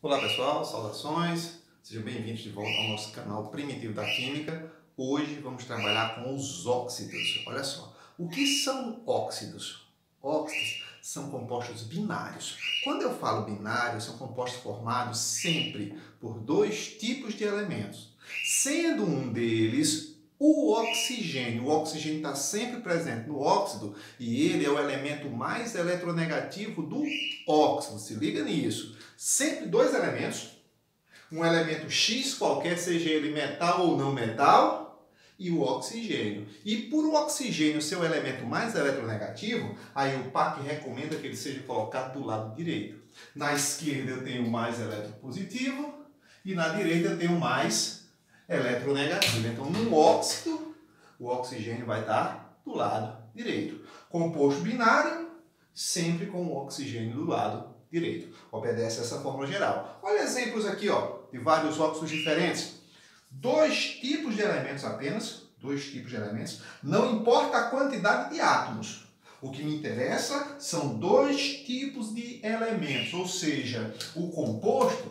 Olá pessoal, saudações, sejam bem-vindos de volta ao nosso canal Primitivo da Química. Hoje vamos trabalhar com os óxidos. Olha só, o que são óxidos? Óxidos são compostos binários. Quando eu falo binário, são compostos formados sempre por dois tipos de elementos, sendo um deles o oxigênio. O oxigênio está sempre presente no óxido e ele é o elemento mais eletronegativo do óxido. Se liga nisso. Sempre dois elementos, um elemento X qualquer, seja ele metal ou não metal, e o oxigênio. E por o oxigênio ser o elemento mais eletronegativo, aí o PAC recomenda que ele seja colocado do lado direito. Na esquerda eu tenho mais eletropositivo e na direita eu tenho mais eletronegativo. Então no óxido, o oxigênio vai estar do lado direito. Composto binário, sempre com o oxigênio do lado direito. Obedece essa fórmula geral. Olha exemplos aqui, ó, de vários óxidos diferentes. Dois tipos de elementos apenas, não importa a quantidade de átomos. O que me interessa são dois tipos de elementos, ou seja, o composto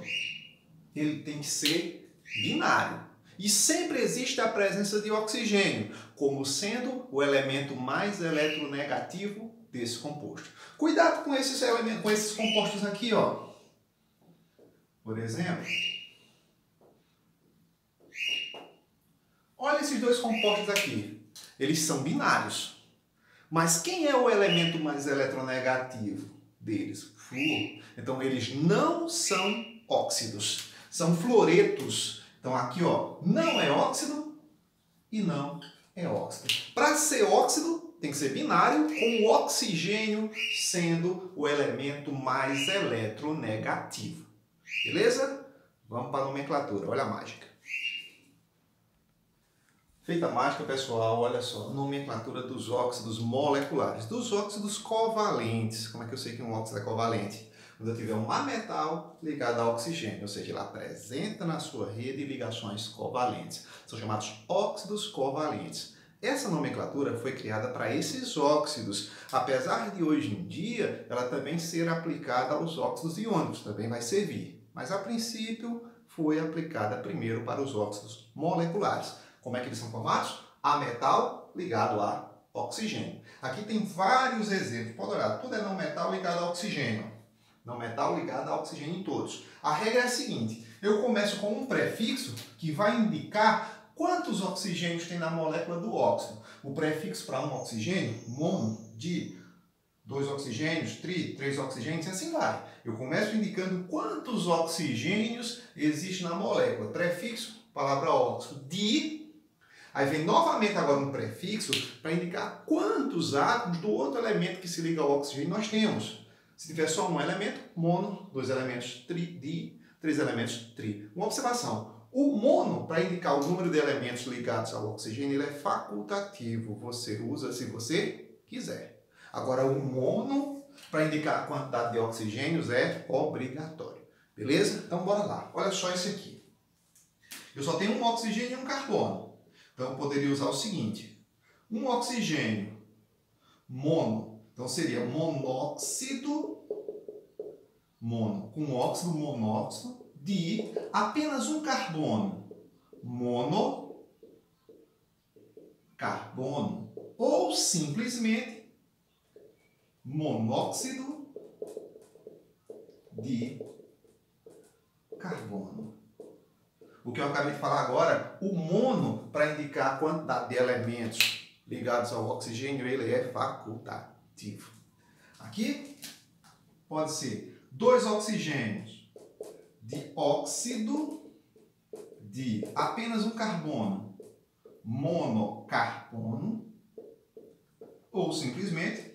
ele tem que ser binário. E sempre existe a presença de oxigênio, como sendo o elemento mais eletronegativo desse composto. Cuidado com esses elementos, com esses compostos aqui, ó. Por exemplo, olha esses dois compostos aqui. Eles são binários. Mas quem é o elemento mais eletronegativo deles? Flúor. Então eles não são óxidos, são fluoretos. Então aqui, ó, não é óxido e não é óxido. Para ser óxido, tem que ser binário, com o oxigênio sendo o elemento mais eletronegativo. Beleza? Vamos para a nomenclatura. Olha a mágica. Feita a mágica, pessoal, olha só. Nomenclatura dos óxidos moleculares. Dos óxidos covalentes. Como é que eu sei que um óxido é covalente? Quando eu tiver um ametal ligado a oxigênio, ou seja, ele apresenta na sua rede ligações covalentes. São chamados óxidos covalentes. Essa nomenclatura foi criada para esses óxidos, apesar de hoje em dia ela também ser aplicada aos óxidos iônicos, também vai servir. Mas a princípio foi aplicada primeiro para os óxidos moleculares. Como é que eles são formados? Ametal ligado a oxigênio. Aqui tem vários exemplos, pode olhar, tudo é não metal ligado a oxigênio. Não metal ligado a oxigênio em todos. A regra é a seguinte, eu começo com um prefixo que vai indicar quantos oxigênios tem na molécula do óxido. O prefixo para um oxigênio, mono, di, dois oxigênios, tri, três oxigênios, e assim vai. Eu começo indicando quantos oxigênios existem na molécula. Prefixo, palavra óxido, di. Aí vem novamente agora um prefixo para indicar quantos átomos do outro elemento que se liga ao oxigênio nós temos. Se tiver só um elemento, mono, dois elementos, tri, di, três elementos, tri. Uma observação. O mono, para indicar o número de elementos ligados ao oxigênio, ele é facultativo. Você usa se você quiser. Agora, o mono, para indicar a quantidade de oxigênios, é obrigatório. Beleza? Então, bora lá. Olha só esse aqui. Eu só tenho um oxigênio e um carbono. Então, eu poderia usar o seguinte. Um oxigênio mono. Então, seria monóxido, mono, com óxido, monóxido, de apenas um carbono, mono, carbono, ou simplesmente monóxido de carbono. O que eu acabei de falar agora, o mono, para indicar a quantidade de elementos ligados ao oxigênio, ele é facultativo. Aqui pode ser dois oxigênios de óxido de apenas um carbono, monocarbono, ou simplesmente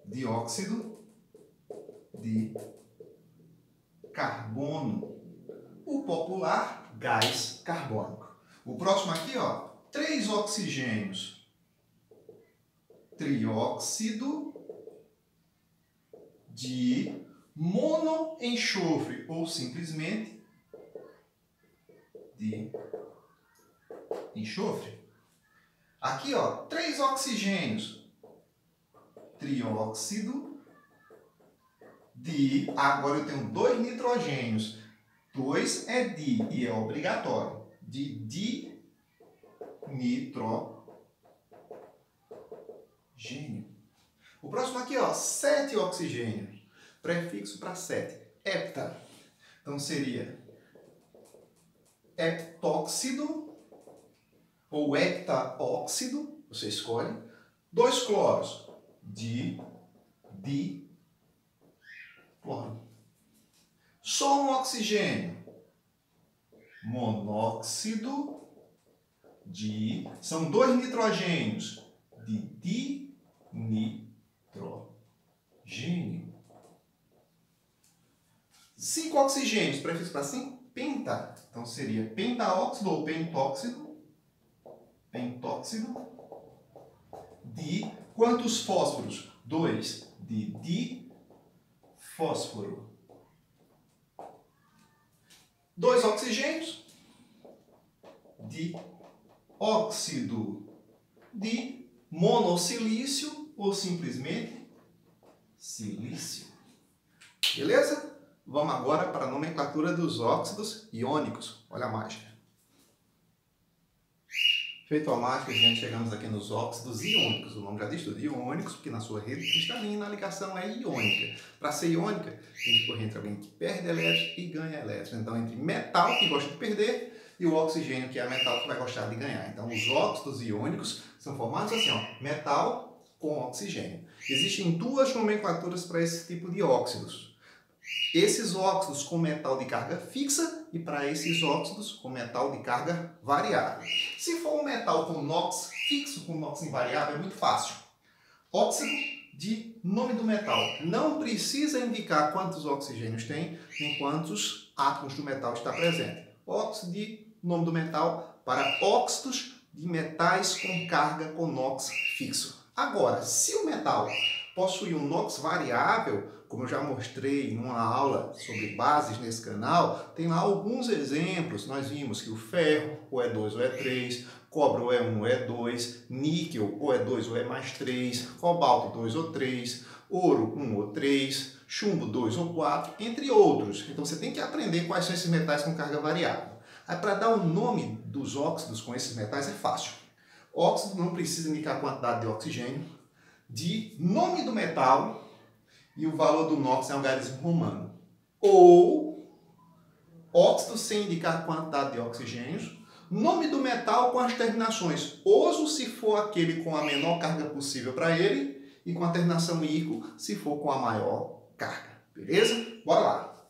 dióxido de carbono, o popular gás carbônico. O próximo aqui, ó, três oxigênios, trióxido de monoenxofre, ou simplesmente de enxofre. Aqui, ó, três oxigênios, trióxido agora eu tenho 2 nitrogênios. 2 é di e é obrigatório. De dinitrogênio. O próximo aqui, ó, 7 oxigênios. Prefixo para 7. Hepta. Então seria heptóxido ou heptaóxido, você escolhe. 2 cloros. Cloro. Só um oxigênio. Monóxido são 2 nitrogênios. Dinitrogênio. 5 oxigênios. Prefixo para 5. Penta. Então seria pentaóxido ou pentóxido. Pentóxido. Quantos fósforos? 2. Difósforo. 2 oxigênios. Dióxido de monossilício ou simplesmente silício. Beleza? Vamos agora para a nomenclatura dos óxidos iônicos. Olha a mágica. Feito a mágica, gente, chegamos aqui nos óxidos iônicos. O nome já diz tudo, iônicos, porque na sua rede cristalina a ligação é iônica. Para ser iônica, tem que correr entre alguém que perde elétrons e ganha elétrons. Então, entre metal, que gosta de perder, e o oxigênio, que é metal, que vai gostar de ganhar. Então, os óxidos iônicos são formados assim, ó, metal com oxigênio. Existem 2 nomenclaturas para esse tipo de óxidos. Esses óxidos com metal de carga fixa e para esses óxidos com metal de carga variável. Se for um metal com NOx fixo, com NOx invariável, é muito fácil. Óxido de nome do metal. Não precisa indicar quantos oxigênios tem, nem quantos átomos do metal está presente. Óxido de nome do metal para óxidos de metais com carga com NOx fixo. Agora, se o metal possui um NOx variável, como eu já mostrei numa aula sobre bases nesse canal, tem lá alguns exemplos. Nós vimos que o ferro, ou é 2 ou é 3, cobre ou é 1 ou é 2, níquel ou é 2 ou é mais 3, cobalto 2 ou 3, ouro 1 ou 3, chumbo 2 ou 4, entre outros. Então você tem que aprender quais são esses metais com carga variável. Aí para dar o nome dos óxidos com esses metais é fácil. Óxido não precisa indicar a quantidade de oxigênio, de nome do metal, e o valor do NOx é um algarismo romano. Ou óxido sem indicar quantidade de oxigênios, nome do metal com as terminações oso se for aquele com a menor carga possível para ele e com a terminação ico se for com a maior carga. Beleza? Bora lá.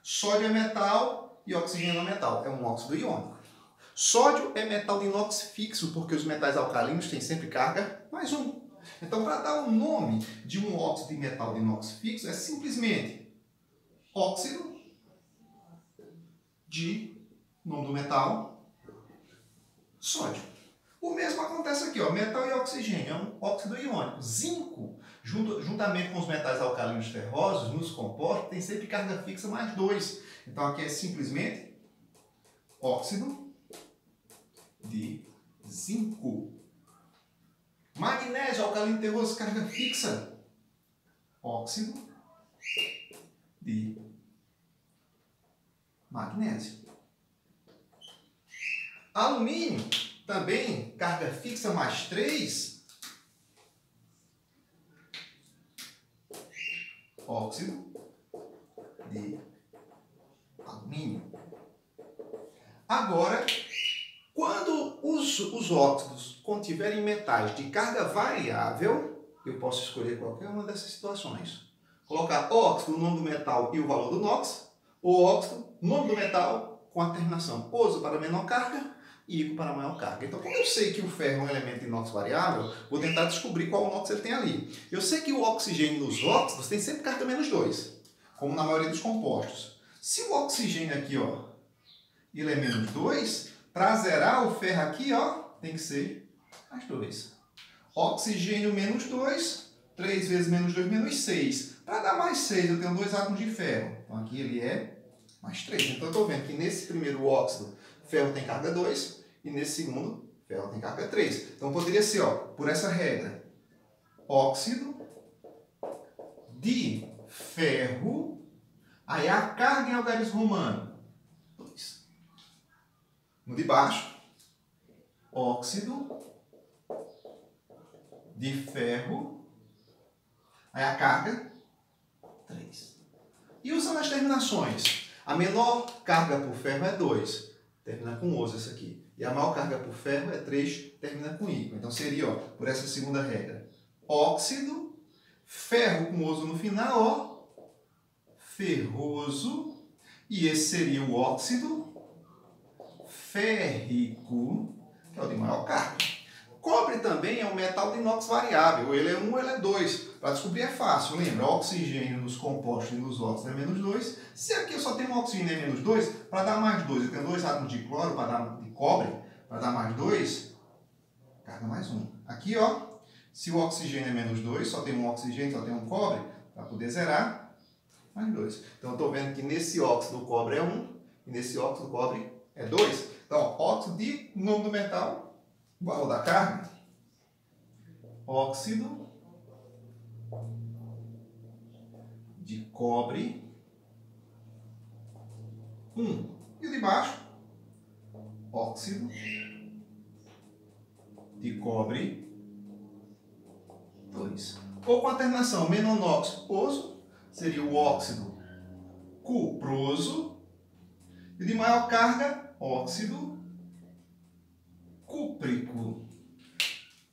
Sódio é metal e oxigênio é metal. É um óxido iônico. Sódio é metal de NOx fixo porque os metais alcalinos têm sempre carga mais 1. Então, para dar o nome de um óxido de metal de NOx fixo, é simplesmente óxido de nome do metal, sódio. O mesmo acontece aqui, ó, metal e oxigênio, é um óxido iônico. Zinco, juntamente com os metais alcalinos ferrosos, nos compostos, tem sempre carga fixa mais 2. Então, aqui é simplesmente óxido de zinco. Magnésio, alcalino terroso, carga fixa. Óxido de magnésio. Alumínio, também carga fixa mais 3. Óxido de alumínio. Agora, quando os óxidos contiverem metais de carga variável, eu posso escolher qualquer uma dessas situações. Colocar óxido, o nome do metal e o valor do NOx, ou óxido, nome do metal com a terminação oso para menor carga e ico para maior carga. Então, como eu sei que o ferro é um elemento de NOx variável, vou tentar descobrir qual NOx ele tem ali. Eu sei que o oxigênio nos óxidos tem sempre carga menos 2, como na maioria dos compostos. Se o oxigênio aqui, ó, ele é menos 2, para zerar o ferro aqui, ó, tem que ser mais 2. Oxigênio menos 2, 3 vezes menos 2, menos 6. Para dar mais 6, eu tenho 2 átomos de ferro. Então aqui ele é mais 3. Então eu estou vendo que nesse primeiro óxido, ferro tem carga 2, e nesse segundo, ferro tem carga 3. Então poderia ser, ó, por essa regra, óxido de ferro. Aí a carga em algarismo romano, 2. No de baixo, óxido de ferro. Aí a carga, 3. E usando as terminações, a menor carga por ferro é 2, termina com oso essa aqui. E a maior carga por ferro é 3, termina com ícaro. Então seria, ó, por essa segunda regra, óxido, ferro com oso no final, ó, ferroso. E esse seria o óxido férrico, que é o de maior carga. Cobre também é um metal de inox variável, ele é 1 ou ele é 2. Para descobrir é fácil, lembra? Oxigênio nos compostos e nos óxidos é menos 2. Se aqui eu só tenho um oxigênio é menos 2, para dar mais 2, eu tenho 2 átomos de cloro, de cobre, para dar mais 2, carga mais 1. Aqui, ó, se o oxigênio é menos 2, só tem um oxigênio, só tem um cobre, para poder zerar, mais 2. Então, eu estou vendo que nesse óxido o cobre é 1 e nesse óxido o cobre é 2. Então, óxido de nome do metal, o valor da carga, óxido de cobre, 1. E o de baixo, óxido de cobre, 2. Ou com a terminação menonóxido-oso, seria o óxido cuproso. E de maior carga, óxido cúprico.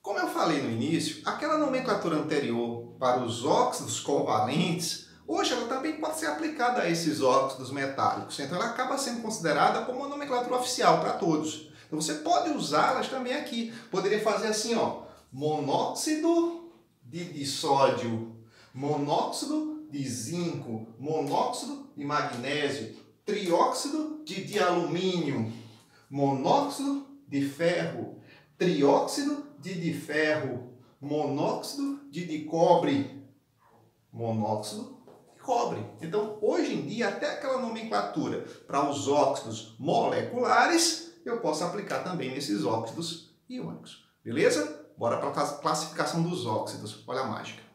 Como eu falei no início, aquela nomenclatura anterior para os óxidos covalentes, hoje ela também pode ser aplicada a esses óxidos metálicos. Então ela acaba sendo considerada como uma nomenclatura oficial para todos. Então você pode usá-las também aqui. Poderia fazer assim, ó, monóxido de sódio, monóxido de zinco, monóxido de magnésio, trióxido de alumínio, monóxido de ferro, trióxido de ferro, monóxido de cobre, monóxido de cobre. Então, hoje em dia, até aquela nomenclatura para os óxidos moleculares, eu posso aplicar também nesses óxidos iônicos. Beleza? Bora para a classificação dos óxidos. Olha a mágica.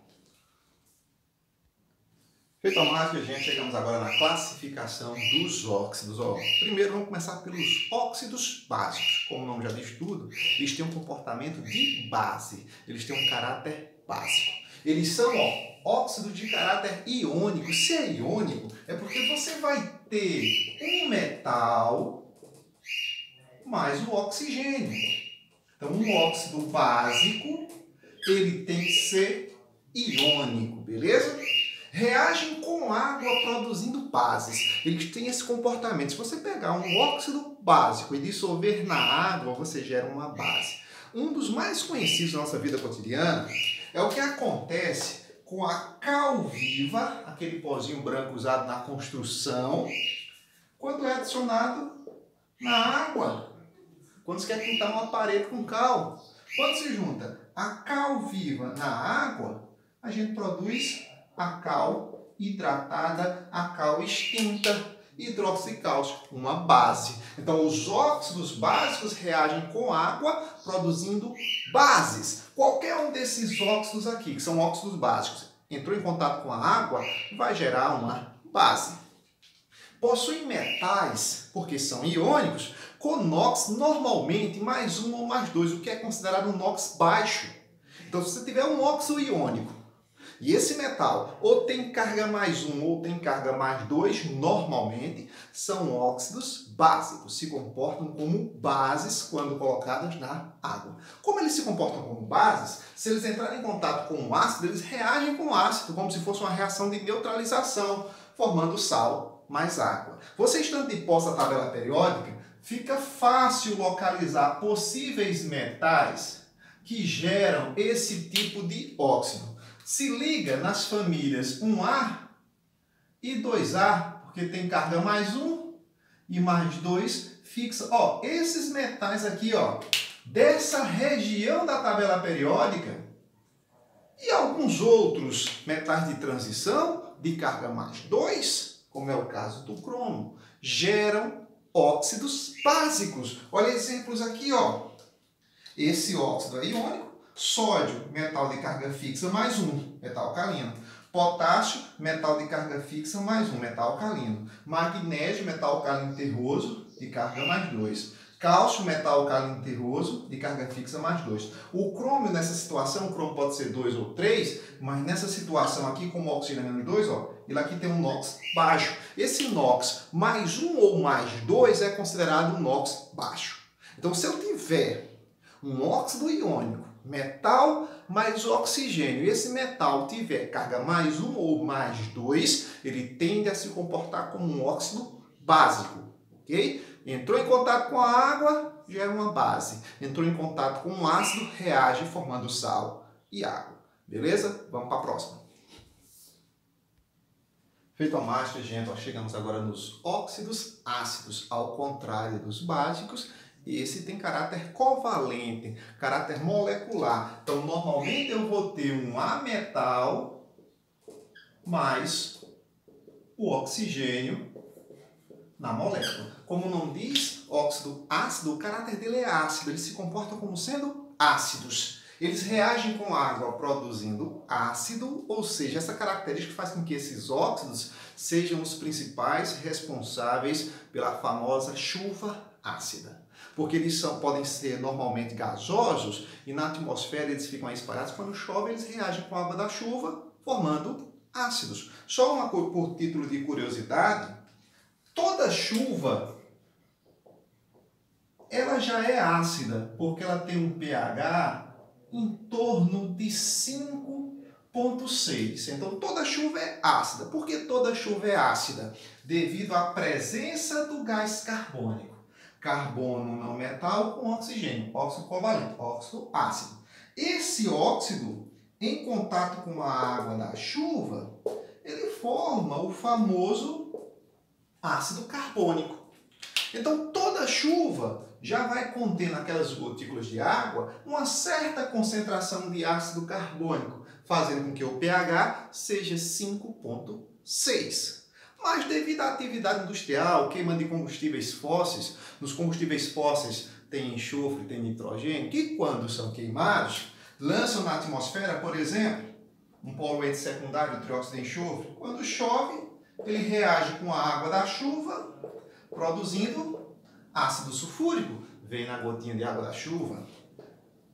Feito a mágica, gente, chegamos agora na classificação dos óxidos. Ó, primeiro vamos começar pelos óxidos básicos. Como o nome já diz tudo, eles têm um comportamento de base. Eles têm um caráter básico. Eles são, ó, óxidos de caráter iônico. Se é iônico, é porque você vai ter um metal mais o oxigênio. Então, um óxido básico, ele tem que ser iônico, beleza? Reagem com água produzindo bases. Eles têm esse comportamento. Se você pegar um óxido básico e dissolver na água, você gera uma base. Um dos mais conhecidos da nossa vida cotidiana é o que acontece com a cal viva, aquele pozinho branco usado na construção, quando é adicionado na água. Quando você quer pintar uma parede com cal. Quando se junta a cal viva na água, a gente produz a cal hidratada, a cal extinta, hidróxido de cálcio, uma base. Então, os óxidos básicos reagem com água, produzindo bases. Qualquer um desses óxidos aqui, que são óxidos básicos, entrou em contato com a água, vai gerar uma base. Possuem metais, porque são iônicos, com NOx normalmente mais 1 ou mais 2, o que é considerado um NOx baixo. Então, se você tiver um óxido iônico, e esse metal ou tem carga mais 1 ou tem carga mais 2, normalmente são óxidos básicos, se comportam como bases quando colocadas na água. Como eles se comportam como bases, se eles entrarem em contato com o ácido, eles reagem com o ácido, como se fosse uma reação de neutralização, formando sal mais água. Você estando de posse da tabela periódica, fica fácil localizar possíveis metais que geram esse tipo de óxido. Se liga nas famílias 1A e 2A, porque tem carga mais 1 e mais 2 fixa. Ó, esses metais aqui, ó, dessa região da tabela periódica e alguns outros metais de transição de carga mais 2, como é o caso do cromo, geram óxidos básicos. Olha exemplos aqui, ó. Esse óxido é iônico. Sódio, metal de carga fixa, mais 1, metal alcalino. Potássio, metal de carga fixa, mais 1, metal alcalino. Magnésio, metal alcalino terroso, de carga mais 2. Cálcio, metal alcalino terroso, de carga fixa mais 2. O crômio, nessa situação, o crômio pode ser 2 ou 3, mas nessa situação aqui, como o oxigênio é menos 2, ó, ele aqui tem um NOx baixo. Esse NOx mais 1 ou mais 2 é considerado um NOx baixo. Então, se eu tiver um óxido iônico, metal mais oxigênio, e esse metal tiver carga mais 1 ou mais 2, ele tende a se comportar como um óxido básico, ok? Entrou em contato com a água, gera uma base. Entrou em contato com um ácido, reage formando sal e água. Beleza? Vamos para a próxima. Feito a mágica, gente, ó, chegamos agora nos óxidos ácidos. Ao contrário dos básicos, esse tem caráter covalente, caráter molecular. Então, normalmente eu vou ter um ametal mais o oxigênio na molécula. Como não diz óxido ácido, o caráter dele é ácido. Eles se comportam como sendo ácidos. Eles reagem com água produzindo ácido, ou seja, essa característica faz com que esses óxidos sejam os principais responsáveis pela famosa chuva ácida. Porque eles podem ser normalmente gasosos e na atmosfera eles ficam espalhados. Quando chove, eles reagem com a água da chuva, formando ácidos. Só uma coisa por título de curiosidade, toda chuva ela já é ácida, porque ela tem um pH em torno de 5,6. Então, toda chuva é ácida. Por que toda chuva é ácida? Devido à presença do gás carbônico. Carbono não metal com oxigênio, óxido covalente, óxido ácido. Esse óxido, em contato com a água da chuva, ele forma o famoso ácido carbônico. Então, toda chuva já vai conter naquelas gotículas de água uma certa concentração de ácido carbônico, fazendo com que o pH seja 5,6. Mas devido à atividade industrial, queima de combustíveis fósseis, nos combustíveis fósseis tem enxofre, tem nitrogênio, que quando são queimados, lançam na atmosfera, por exemplo, um poluente secundário, o trióxido de enxofre. Quando chove, ele reage com a água da chuva, produzindo ácido sulfúrico, vem na gotinha de água da chuva.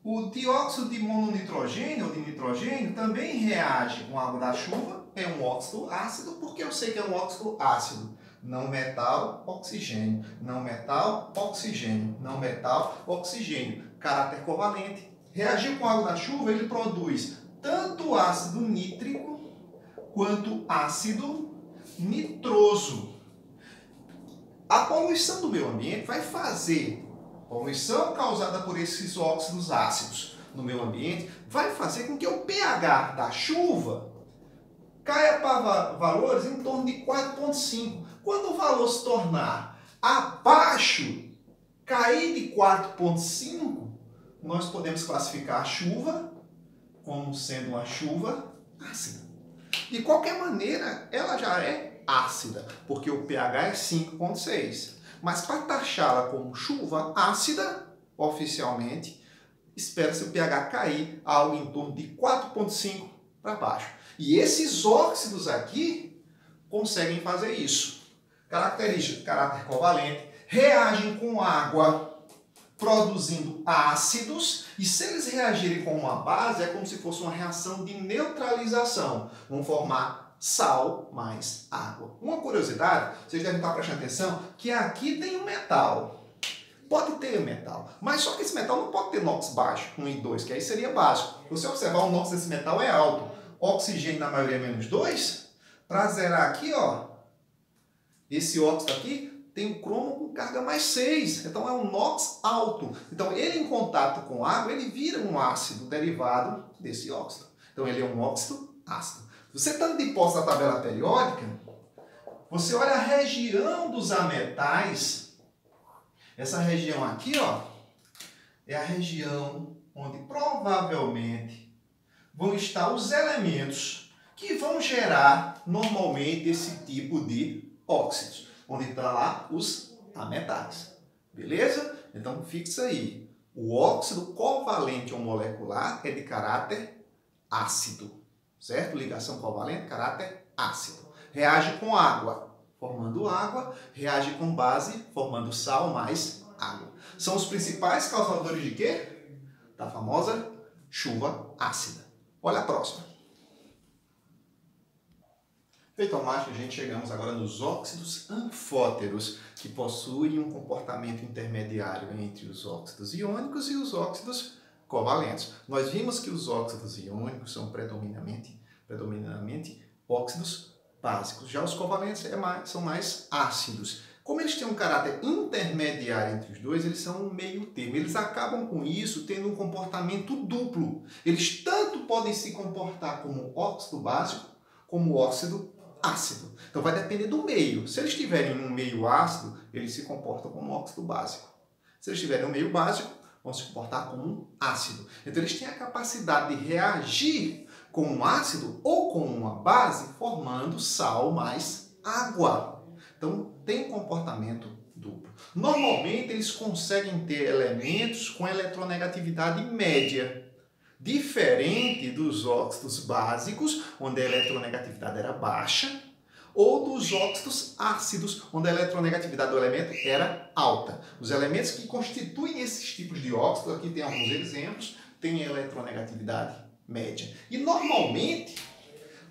O dióxido de mononitrogênio ou de nitrogênio também reage com a água da chuva, é um óxido ácido, porque eu sei que é um óxido ácido. Não metal, oxigênio. Não metal, oxigênio. Não metal, oxigênio. Caráter covalente. Reagiu com a água da chuva, ele produz tanto ácido nítrico quanto ácido nitroso. A poluição do meio ambiente vai fazer, poluição causada por esses óxidos ácidos no meio ambiente, vai fazer com que o pH da chuva caia para valores em torno de 4,5. Quando o valor se tornar abaixo, cair de 4,5, nós podemos classificar a chuva como sendo uma chuva ácida. De qualquer maneira, ela já é ácida, porque o pH é 5,6. Mas para taxá-la como chuva ácida, oficialmente, espera-se o pH cair a algo em torno de 4,5 para baixo. E esses óxidos aqui conseguem fazer isso. Característica, caráter covalente, reagem com água, produzindo ácidos, e se eles reagirem com uma base, é como se fosse uma reação de neutralização. Vão formar sal mais água. Uma curiosidade, vocês devem estar prestando atenção, que aqui tem um metal. Pode ter metal, mas só que esse metal não pode ter NOx baixo, 1 e 2, que aí seria básico. Se você observar, o NOx desse metal é alto. Oxigênio na maioria é menos 2. Para zerar aqui, ó, esse óxido aqui tem um cromo com carga mais 6. Então é um NOx alto. Então ele em contato com água, ele vira um ácido derivado desse óxido. Então ele é um óxido ácido. Você estando de posse da tabela periódica, você olha a região dos ametais. Essa região aqui, ó, é a região onde provavelmente vão estar os elementos que vão gerar normalmente esse tipo de óxidos, onde estão lá os ametais. Beleza? Então fixa aí. O óxido covalente ou molecular é de caráter ácido. certo? Ligação covalente, caráter ácido. Reage com água, formando água. Reage com base, formando sal mais água. São os principais causadores de quê? Da famosa chuva ácida. Olha a próxima. Feito a mágica, gente, chegamos agora nos óxidos anfóteros, que possuem um comportamento intermediário entre os óxidos iônicos e os óxidos covalentes. Nós vimos que os óxidos iônicos são predominantemente óxidos básicos. Já os covalentes são mais ácidos. Como eles têm um caráter intermediário entre os dois, eles são um meio termo. Eles acabam com isso tendo um comportamento duplo. Eles tanto podem se comportar como óxido básico, como óxido ácido. Então vai depender do meio. Se eles estiverem em um meio ácido, eles se comportam como óxido básico. Se eles estiverem em um meio básico, vão se comportar como um ácido. Então eles têm a capacidade de reagir com um ácido ou com uma base, formando sal mais água. Então tem um comportamento duplo. Normalmente eles conseguem ter elementos com eletronegatividade média, diferente dos óxidos básicos, onde a eletronegatividade era baixa, ou dos óxidos ácidos, onde a eletronegatividade do elemento era alta. Os elementos que constituem esses tipos de óxidos, aqui tem alguns exemplos, têm eletronegatividade média. E normalmente,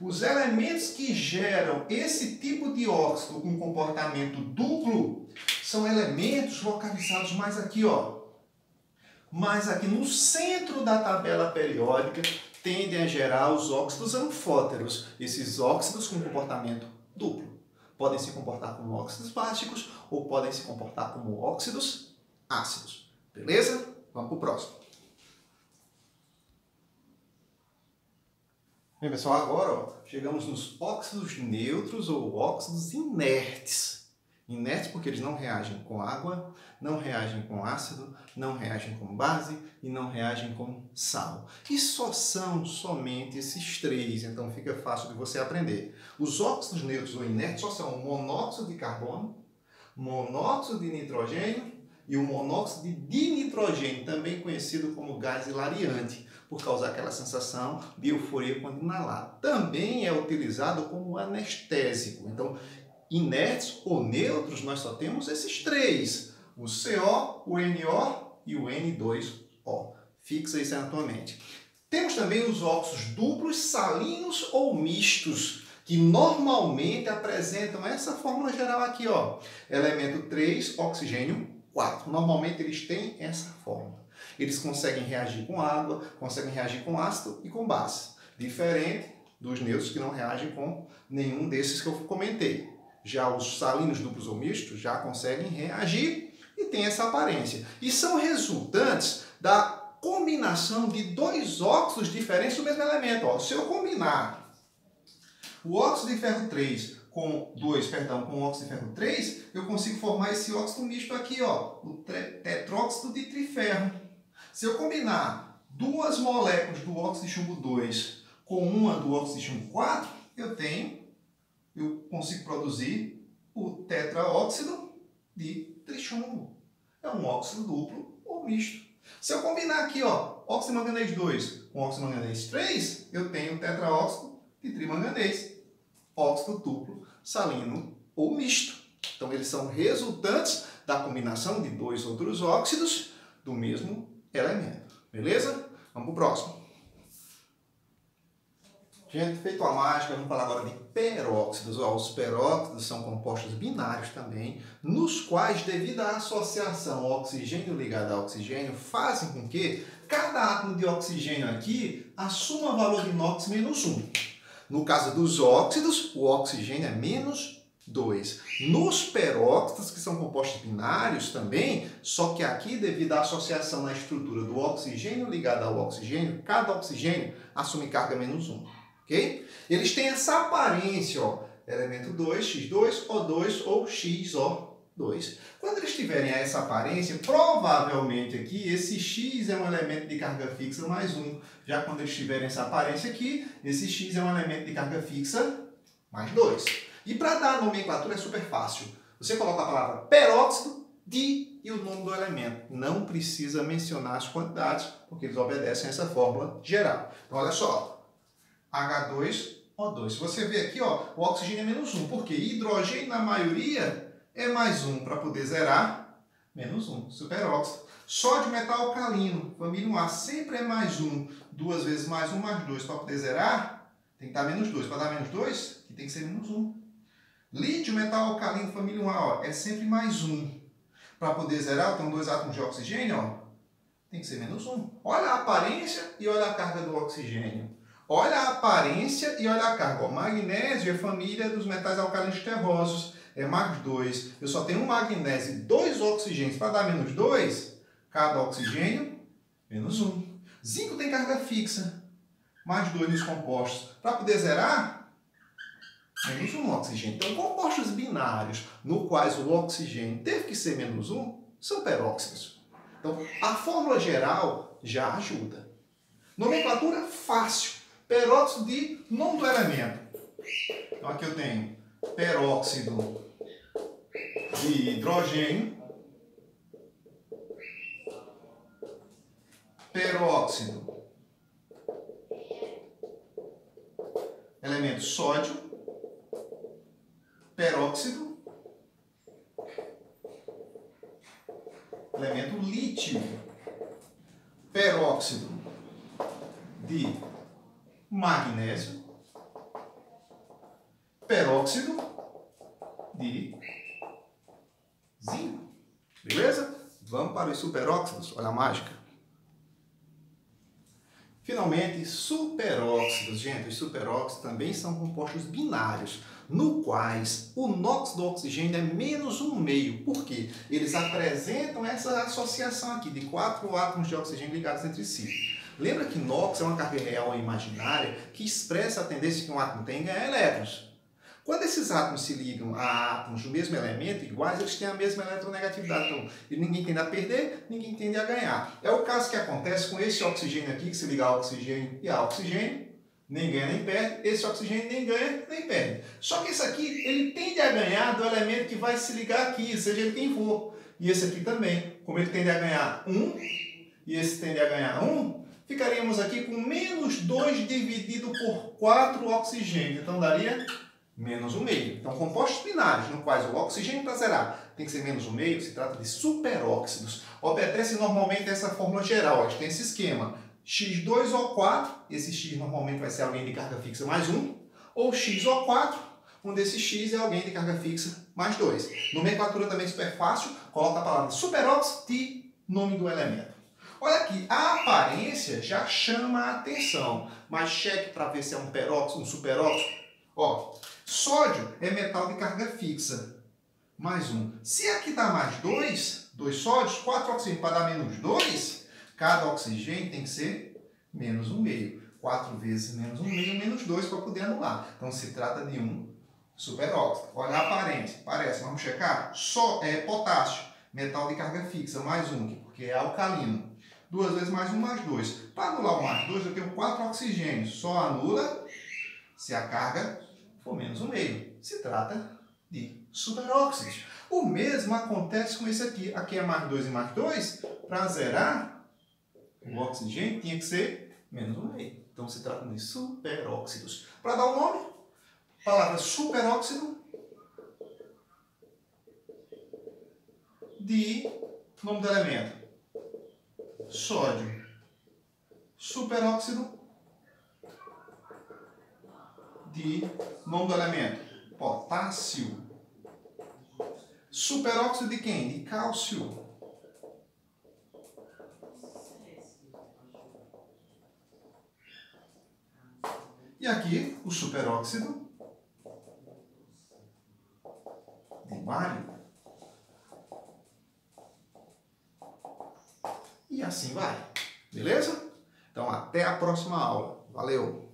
os elementos que geram esse tipo de óxido com comportamento duplo são elementos localizados mais aqui, ó. Mas aqui no centro da tabela periódica tendem a gerar os óxidos anfóteros. Esses óxidos com comportamento duplo. Podem se comportar como óxidos básicos ou podem se comportar como óxidos ácidos. Beleza? Vamos para o próximo. Bem, pessoal, agora chegamos nos óxidos neutros ou óxidos inertes. Inertes porque eles não reagem com água, não reagem com ácido, não reagem com base e não reagem com sal. E só são somente esses três, então fica fácil de você aprender. Os óxidos neutros ou inertes só são o monóxido de carbono, monóxido de nitrogênio e o monóxido de dinitrogênio, também conhecido como gás hilariante, por causa daquela sensação de euforia quando inalado. Também é utilizado como anestésico. Então, inertes ou neutros, nós só temos esses três. O CO, o NO e o N2O. Fixa isso na tua mente. Temos também os óxidos duplos, salinos ou mistos, que normalmente apresentam essa fórmula geral aqui, ó. Elemento 3, oxigênio 4. Normalmente eles têm essa fórmula. Eles conseguem reagir com água, conseguem reagir com ácido e com base. Diferente dos neutros que não reagem com nenhum desses que eu comentei. Já os salinos duplos ou mistos já conseguem reagir e tem essa aparência. E são resultantes da combinação de dois óxidos diferentes do mesmo elemento. Ó, se eu combinar o óxido de ferro 3 com o óxido de ferro 3, eu consigo formar esse óxido misto aqui, ó, o tetróxido de triferro. Se eu combinar duas moléculas do óxido de chumbo 2 com uma do óxido de chumbo 4, eu consigo produzir o tetraóxido de trichumbo. É um óxido duplo ou misto. Se eu combinar aqui, ó, óxido de manganês 2 com óxido de manganês 3, eu tenho o tetraóxido de trimanganês. Óxido duplo, salino ou misto. Então, eles são resultantes da combinação de dois outros óxidos do mesmo elemento. Beleza? Vamos para o próximo. Gente, feito a mágica, vamos falar agora de peróxidos. Os peróxidos são compostos binários também, nos quais, devido à associação oxigênio ligado a oxigênio, fazem com que cada átomo de oxigênio aqui assuma valor de NOx menos 1. No caso dos óxidos, o oxigênio é menos 2. Nos peróxidos, que são compostos binários também, só que aqui, devido à associação na estrutura do oxigênio ligado ao oxigênio, cada oxigênio assume carga menos 1. Okay? Eles têm essa aparência, ó, elemento 2, X2, O2 ou XO2. Quando eles tiverem essa aparência, provavelmente aqui esse X é um elemento de carga fixa mais 1. Já quando eles tiverem essa aparência aqui, esse X é um elemento de carga fixa mais 2. E para dar a nomenclatura é super fácil. Você coloca a palavra peróxido, di e o nome do elemento. Não precisa mencionar as quantidades, porque eles obedecem a essa fórmula geral. Então, olha só. H2O2. Se você ver aqui, ó, o oxigênio é menos 1. Por quê? Hidrogênio, na maioria, é mais 1. Para poder zerar, menos 1. Superóxido. Sódio, metal alcalino, família 1A, sempre é mais 1. 2 vezes mais 1, mais 2. Para poder zerar, tem que estar menos 2. Para dar menos 2, aqui tem que ser menos 1. Lítio, metal alcalino, família 1A, ó, é sempre mais 1. Para poder zerar, eu tenho 2 átomos de oxigênio, ó, tem que ser menos 1. Olha a aparência e olha a carga do oxigênio. Olha a aparência e olha a carga. Ó, magnésio é família dos metais alcalinos terrosos, é mais 2. Eu só tenho um magnésio e 2 oxigênios. Para dar menos 2, cada oxigênio, menos 1. Zinco tem carga fixa, mais 2 nos compostos. Para poder zerar, menos 1 oxigênio. Então, compostos binários, no quais o oxigênio teve que ser menos 1, são peróxidos. Então, a fórmula geral já ajuda. Nomenclatura fácil. Peróxido de nome do elemento. Então, aqui eu tenho peróxido de hidrogênio, peróxido, elemento sódio, peróxido, elemento lítio, peróxido de magnésio, peróxido de zinco. Beleza? Vamos para os superóxidos. Olha a mágica. Finalmente, superóxidos. Gente, os superóxidos também são compostos binários, no quais o NOx do oxigênio é menos 1,5. Por quê? Eles apresentam essa associação aqui de 4 átomos de oxigênio ligados entre si. Lembra que NOx é uma carga real ou imaginária que expressa a tendência que um átomo tem em ganhar elétrons. Quando esses átomos se ligam a átomos do mesmo elemento, iguais, eles têm a mesma eletronegatividade. Então, ninguém tende a perder, ninguém tende a ganhar. É o caso que acontece com esse oxigênio aqui, que se liga a oxigênio e a oxigênio, nem ganha nem perde. Esse oxigênio nem ganha nem perde. Só que esse aqui, ele tende a ganhar do elemento que vai se ligar aqui, seja ele quem for. E esse aqui também. Como ele tende a ganhar 1, e esse tende a ganhar 1, ficaríamos aqui com menos 2 dividido por 4 oxigênio. Então, daria menos 1,5. Então, compostos binários, no quais o oxigênio para zerar tem que ser menos 1,5, se trata de superóxidos. Obedece normalmente essa fórmula geral. A gente tem esse esquema. X2O4, esse X normalmente vai ser alguém de carga fixa mais 1, ou XO4, onde esse X é alguém de carga fixa mais 2. Nomenclatura também super fácil. Coloca a palavra superóxido e nome do elemento. Olha aqui, a aparência já chama a atenção, mas cheque para ver se é um peróxido, um superóxido. Ó, sódio é metal de carga fixa, mais 1. Se aqui dá mais 2 sódios, 4 oxigênios para dar menos 2, cada oxigênio tem que ser menos 1,5. 4 vezes menos 1,5, menos 2 para poder anular. Então se trata de um superóxido. Olha a aparência, parece, vamos checar? Potássio, metal de carga fixa, mais 1, porque é alcalino. 2 vezes mais 1, mais 2. Para anular o mais 2, eu tenho 4 oxigênios. Só anula se a carga for menos 1,5. Se trata de superóxidos. O mesmo acontece com esse aqui. Aqui é mais 2 e mais 2. Para zerar, o oxigênio tinha que ser menos 1,5. Então se trata de superóxidos. Para dar o nome, palavra superóxido de nome do elemento. Sódio. Superóxido de nome do elemento. Potássio. Superóxido de quem? De cálcio. E aqui o superóxido de bário. E assim vai. Beleza? Então até a próxima aula. Valeu!